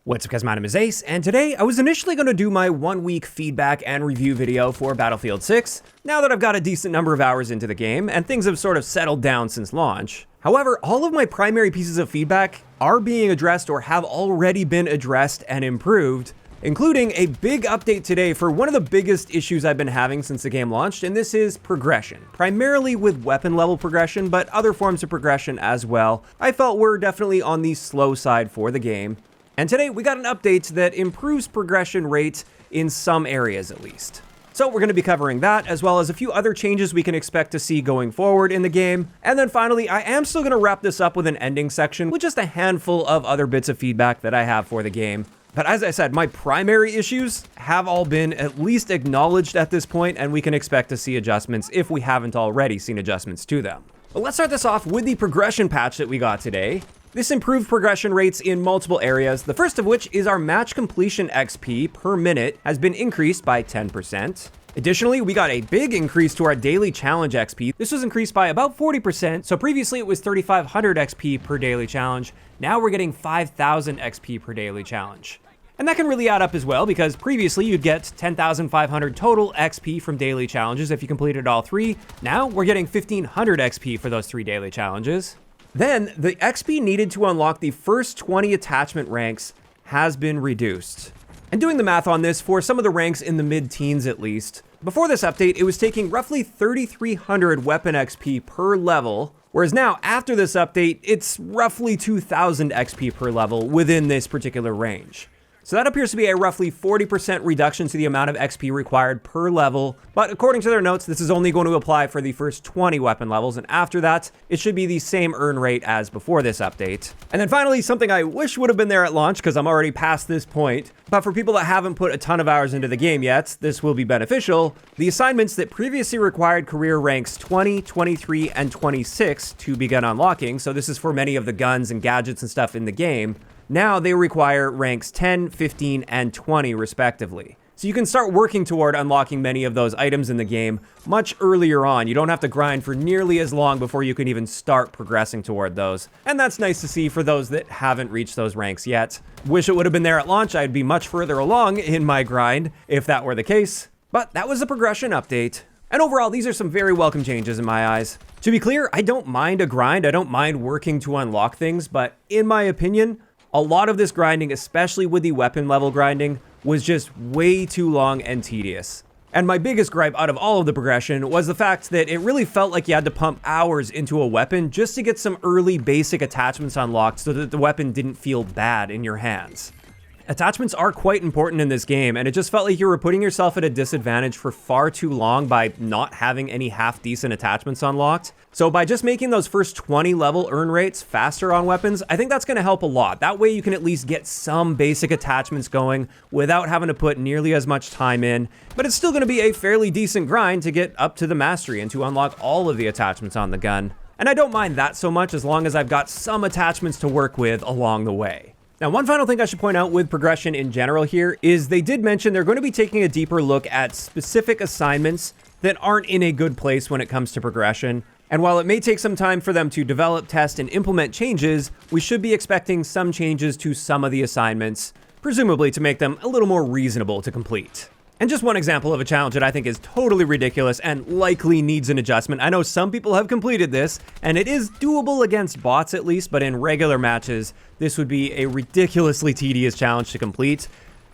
What's up guys, my name is Ace, and today I was initially going to do my 1 week feedback and review video for Battlefield 6, now that I've got a decent number of hours into the game, and things have sort of settled down since launch. However, all of my primary pieces of feedback are being addressed or have already been addressed and improved, including a big update today for one of the biggest issues I've been having since the game launched, and this is progression. Primarily with weapon level progression, but other forms of progression as well. I felt were definitely on the slow side for the game. And today we got an update that improves progression rate in some areas at least. So we're going to be covering that, as well as a few other changes we can expect to see going forward in the game. And then finally, I am still going to wrap this up with an ending section with just a handful of other bits of feedback that I have for the game. But as I said, my primary issues have all been at least acknowledged at this point, and we can expect to see adjustments if we haven't already seen adjustments to them. But let's start this off with the progression patch that we got today. This improved progression rates in multiple areas, the first of which is our match completion XP per minute has been increased by 10%. Additionally, we got a big increase to our daily challenge XP. This was increased by about 40%, so previously it was 3,500 XP per daily challenge. Now we're getting 5,000 XP per daily challenge. And that can really add up as well, because previously you'd get 10,500 total XP from daily challenges if you completed all three. Now we're getting 1,500 XP for those 3 daily challenges. Then, the XP needed to unlock the first 20 attachment ranks has been reduced. And doing the math on this, for some of the ranks in the mid-teens at least, before this update, it was taking roughly 3,300 weapon XP per level, whereas now, after this update, it's roughly 2,000 XP per level within this particular range. So that appears to be a roughly 40% reduction to the amount of XP required per level, but according to their notes, this is only going to apply for the first 20 weapon levels, and after that, it should be the same earn rate as before this update. And then finally, something I wish would have been there at launch, because I'm already past this point, but for people that haven't put a ton of hours into the game yet, this will be beneficial. The assignments that previously required career ranks 20, 23, and 26 to begin unlocking, so this is for many of the guns and gadgets and stuff in the game, now they require ranks 10, 15, and 20 respectively. So you can start working toward unlocking many of those items in the game much earlier on. You don't have to grind for nearly as long before you can even start progressing toward those. And that's nice to see for those that haven't reached those ranks yet. Wish it would have been there at launch. I'd be much further along in my grind if that were the case. But that was a progression update. And overall, these are some very welcome changes in my eyes. To be clear, I don't mind a grind. I don't mind working to unlock things, but in my opinion, a lot of this grinding, especially with the weapon level grinding, was just way too long and tedious. And my biggest gripe out of all of the progression was the fact that it really felt like you had to pump hours into a weapon just to get some early basic attachments unlocked so that the weapon didn't feel bad in your hands. Attachments are quite important in this game, and it just felt like you were putting yourself at a disadvantage for far too long by not having any half-decent attachments unlocked. So by just making those first 20 level earn rates faster on weapons, I think that's going to help a lot. That way you can at least get some basic attachments going without having to put nearly as much time in, but it's still going to be a fairly decent grind to get up to the mastery and to unlock all of the attachments on the gun. And I don't mind that so much as long as I've got some attachments to work with along the way. Now, one final thing I should point out with progression in general here is they did mention they're going to be taking a deeper look at specific assignments that aren't in a good place when it comes to progression. And while it may take some time for them to develop, test, and implement changes, we should be expecting some changes to some of the assignments, presumably to make them a little more reasonable to complete. And just one example of a challenge that I think is totally ridiculous and likely needs an adjustment. I know some people have completed this, and it is doable against bots at least, but in regular matches, this would be a ridiculously tedious challenge to complete.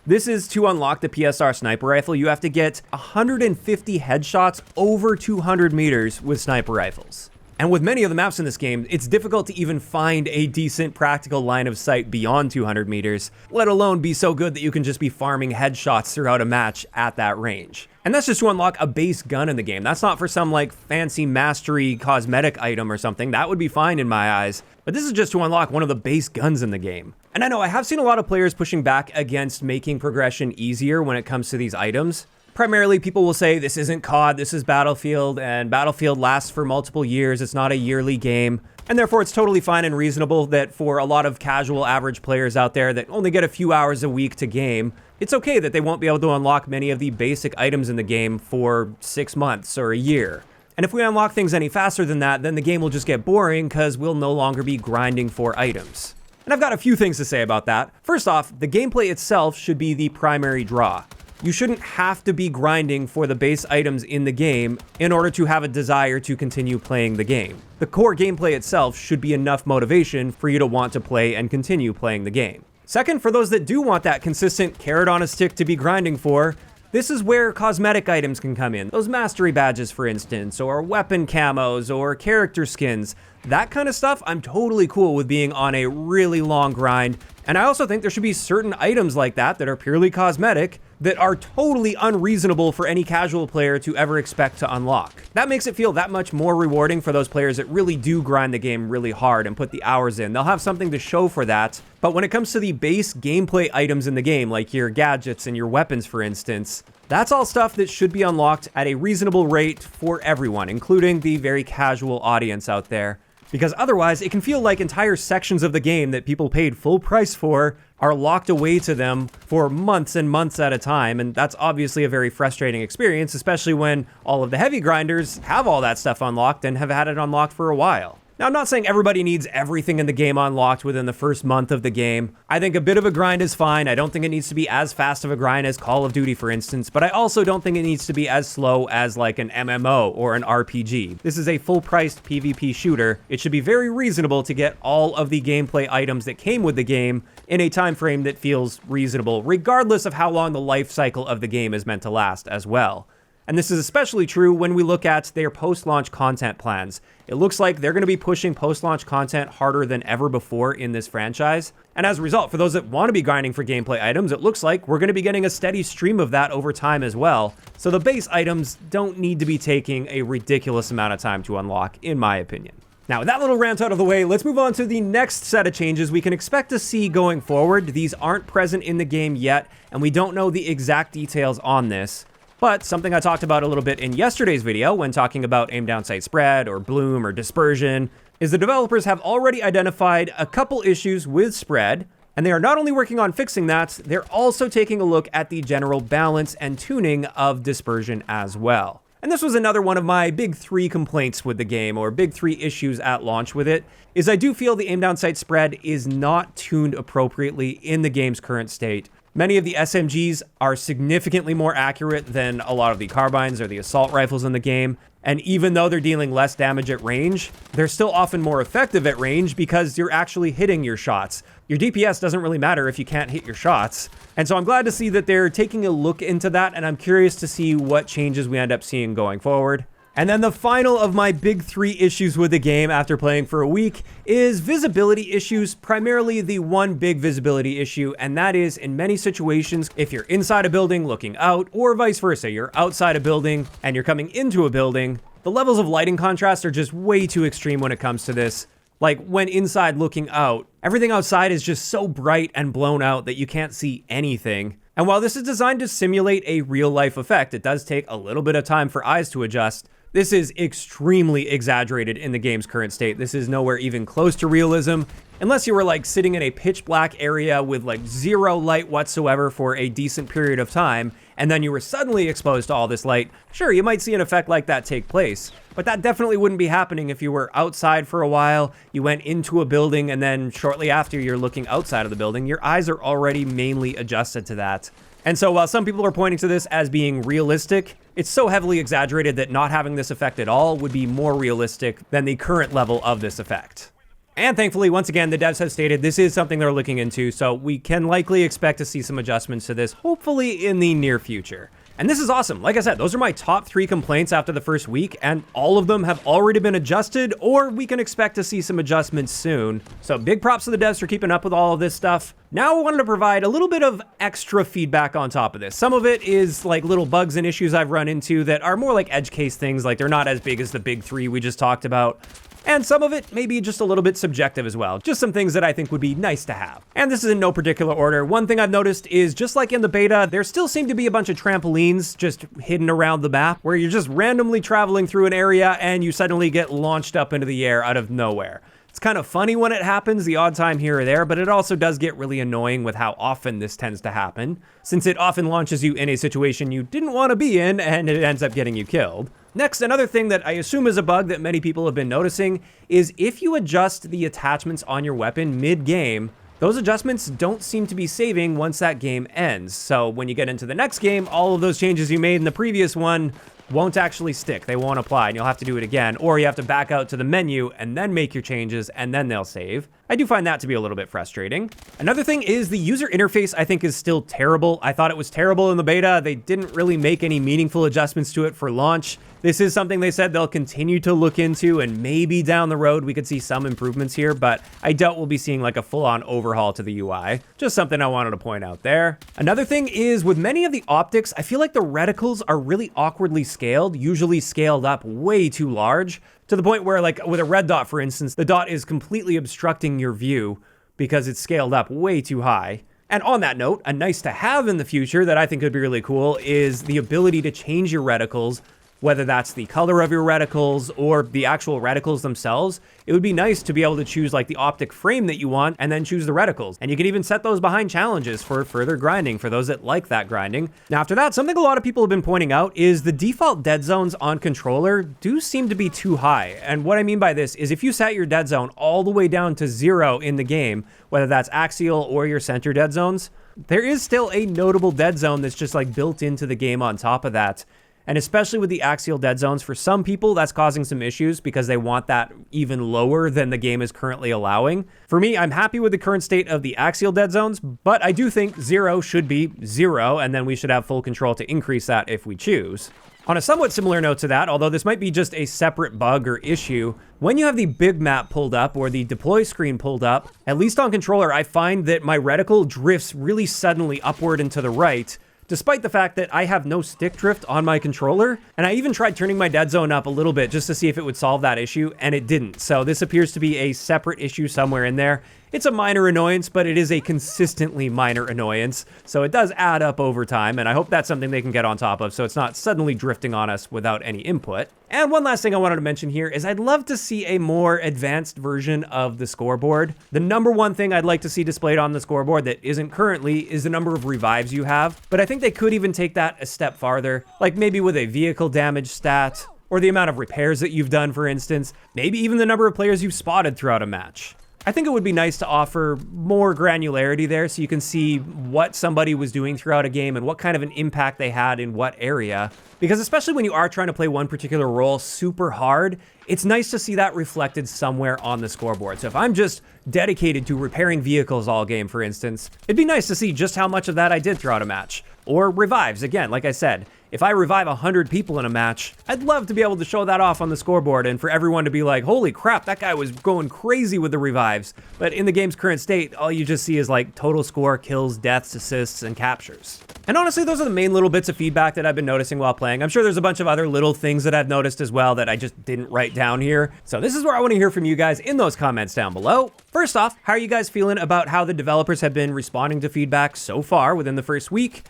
This is to unlock the PSR sniper rifle. You have to get 150 headshots over 200 meters with sniper rifles. And with many of the maps in this game, it's difficult to even find a decent practical line of sight beyond 200 meters, let alone be so good that you can just be farming headshots throughout a match at that range. And that's just to unlock a base gun in the game. That's not for some like fancy mastery cosmetic item or something. That would be fine in my eyes. But this is just to unlock one of the base guns in the game. And I know I have seen a lot of players pushing back against making progression easier when it comes to these items. Primarily, people will say this isn't COD, this is Battlefield, and Battlefield lasts for multiple years, it's not a yearly game, and therefore it's totally fine and reasonable that for a lot of casual average players out there that only get a few hours a week to game, it's okay that they won't be able to unlock many of the basic items in the game for 6 months or a year. And if we unlock things any faster than that, then the game will just get boring because we'll no longer be grinding for items. And I've got a few things to say about that. First off, the gameplay itself should be the primary draw. You shouldn't have to be grinding for the base items in the game in order to have a desire to continue playing the game. The core gameplay itself should be enough motivation for you to want to play and continue playing the game. Second, for those that do want that consistent carrot on a stick to be grinding for, this is where cosmetic items can come in. Those mastery badges, for instance, or weapon camos, or character skins. That kind of stuff, I'm totally cool with being on a really long grind. And I also think there should be certain items like that are purely cosmetic that are totally unreasonable for any casual player to ever expect to unlock. That makes it feel that much more rewarding for those players that really do grind the game really hard and put the hours in. They'll have something to show for that. But when it comes to the base gameplay items in the game, like your gadgets and your weapons, for instance, that's all stuff that should be unlocked at a reasonable rate for everyone, including the very casual audience out there. Because otherwise, it can feel like entire sections of the game that people paid full price for are locked away to them for months and months at a time, and that's obviously a very frustrating experience, especially when all of the heavy grinders have all that stuff unlocked and have had it unlocked for a while. Now, I'm not saying everybody needs everything in the game unlocked within the first month of the game. I think a bit of a grind is fine. I don't think it needs to be as fast of a grind as Call of Duty, for instance, but I also don't think it needs to be as slow as like an MMO or an RPG. This is a full-priced PvP shooter. It should be very reasonable to get all of the gameplay items that came with the game in a time frame that feels reasonable, regardless of how long the life cycle of the game is meant to last as well. And this is especially true when we look at their post-launch content plans. It looks like they're going to be pushing post-launch content harder than ever before in this franchise. And as a result, for those that want to be grinding for gameplay items, it looks like we're going to be getting a steady stream of that over time as well. So the base items don't need to be taking a ridiculous amount of time to unlock, in my opinion. Now, with that little rant out of the way, let's move on to the next set of changes we can expect to see going forward. These aren't present in the game yet, and we don't know the exact details on this. But something I talked about a little bit in yesterday's video when talking about aim down sight spread or bloom or dispersion is the developers have already identified a couple issues with spread, and they are not only working on fixing that, they're also taking a look at the general balance and tuning of dispersion as well. And this was another one of my big three complaints with the game, or big three issues at launch with it, is I do feel the aim down sight spread is not tuned appropriately in the game's current state. Many of the SMGs are significantly more accurate than a lot of the carbines or the assault rifles in the game, and even though they're dealing less damage at range, they're still often more effective at range because you're actually hitting your shots. Your DPS doesn't really matter if you can't hit your shots. And so I'm glad to see that they're taking a look into that, and I'm curious to see what changes we end up seeing going forward. And then the final of my big three issues with the game after playing for a week is visibility issues, primarily the one big visibility issue, and that is in many situations, if you're inside a building looking out, or vice versa, you're outside a building and you're coming into a building, the levels of lighting contrast are just way too extreme when it comes to this. Like when inside looking out, everything outside is just so bright and blown out that you can't see anything. And while this is designed to simulate a real life effect, it does take a little bit of time for eyes to adjust. This is extremely exaggerated in the game's current state. This is nowhere even close to realism. Unless you were like sitting in a pitch black area with like zero light whatsoever for a decent period of time, and then you were suddenly exposed to all this light, sure, you might see an effect like that take place. But that definitely wouldn't be happening if you were outside for a while, you went into a building, and then shortly after you're looking outside of the building, your eyes are already mainly adjusted to that. And so while some people are pointing to this as being realistic, it's so heavily exaggerated that not having this effect at all would be more realistic than the current level of this effect. And thankfully, once again, the devs have stated this is something they're looking into, so we can likely expect to see some adjustments to this, hopefully in the near future. And this is awesome. Like I said, those are my top 3 complaints after the first week, and all of them have already been adjusted, or we can expect to see some adjustments soon. So big props to the devs for keeping up with all of this stuff. Now I wanted to provide a little bit of extra feedback on top of this. Some of it is like little bugs and issues I've run into that are more like edge case things, like they're not as big as the big 3 we just talked about. And some of it may be just a little bit subjective as well. Just some things that I think would be nice to have. And this is in no particular order. One thing I've noticed is just like in the beta, there still seem to be a bunch of trampolines just hidden around the map where you're just randomly traveling through an area and you suddenly get launched up into the air out of nowhere. It's kind of funny when it happens, the odd time here or there, but it also does get really annoying with how often this tends to happen, since it often launches you in a situation you didn't want to be in and it ends up getting you killed. Next, another thing that I assume is a bug that many people have been noticing is if you adjust the attachments on your weapon mid-game, those adjustments don't seem to be saving once that game ends. So when you get into the next game, all of those changes you made in the previous one won't actually stick. They won't apply, and you'll have to do it again, or you have to back out to the menu and then make your changes, and then they'll save. I do find that to be a little bit frustrating. Another thing is the user interface, I think, is still terrible. I thought it was terrible in the beta. They didn't really make any meaningful adjustments to it for launch. This is something they said they'll continue to look into, and maybe down the road we could see some improvements here, but I doubt we'll be seeing like a full-on overhaul to the UI. Just something I wanted to point out there. Another thing is with many of the optics, I feel like the reticles are really awkwardly scaled, usually scaled up way too large, to the point where, like with a red dot, for instance, the dot is completely obstructing your view because it's scaled up way too high. And on that note, a nice to have in the future that I think could be really cool is the ability to change your reticles, whether that's the color of your reticles or the actual reticles themselves. It would be nice to be able to choose like the optic frame that you want and then choose the reticles. And you can even set those behind challenges for further grinding for those that like that grinding. Now after that, something a lot of people have been pointing out is the default dead zones on controller do seem to be too high. And what I mean by this is if you set your dead zone all the way down to 0 in the game, whether that's axial or your center dead zones, there is still a notable dead zone that's just like built into the game on top of that. And especially with the axial dead zones, for some people, that's causing some issues because they want that even lower than the game is currently allowing. For me, I'm happy with the current state of the axial dead zones, but I do think 0 should be 0, and then we should have full control to increase that if we choose. On a somewhat similar note to that, although this might be just a separate bug or issue, when you have the big map pulled up or the deploy screen pulled up, at least on controller, I find that my reticle drifts really suddenly upward and to the right, despite the fact that I have no stick drift on my controller. And I even tried turning my dead zone up a little bit just to see if it would solve that issue, and it didn't. So this appears to be a separate issue somewhere in there. It's a minor annoyance, but it is a consistently minor annoyance. So it does add up over time, and I hope that's something they can get on top of so it's not suddenly drifting on us without any input. And one last thing I wanted to mention here is I'd love to see a more advanced version of the scoreboard. The number one thing I'd like to see displayed on the scoreboard that isn't currently is the number of revives you have, but I think they could even take that a step farther, like maybe with a vehicle damage stat, or the amount of repairs that you've done, for instance, maybe even the number of players you've spotted throughout a match. I think it would be nice to offer more granularity there so you can see what somebody was doing throughout a game and what kind of an impact they had in what area. Because especially when you are trying to play one particular role super hard, it's nice to see that reflected somewhere on the scoreboard. So if I'm just dedicated to repairing vehicles all game, for instance, it'd be nice to see just how much of that I did throughout a match. Or revives, again, like I said. If I revive 100 people in a match, I'd love to be able to show that off on the scoreboard and for everyone to be like, holy crap, that guy was going crazy with the revives. But in the game's current state, all you just see is like total score, kills, deaths, assists, and captures. And honestly, those are the main little bits of feedback that I've been noticing while playing. I'm sure there's a bunch of other little things that I've noticed as well that I just didn't write down here. So this is where I want to hear from you guys in those comments down below. First off, how are you guys feeling about how the developers have been responding to feedback so far within the first week?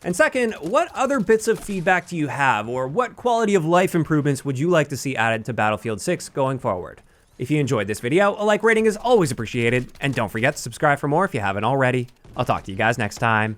And second, what other bits of feedback do you have, or what quality of life improvements would you like to see added to Battlefield 6 going forward? If you enjoyed this video, a like rating is always appreciated, and don't forget to subscribe for more if you haven't already. I'll talk to you guys next time.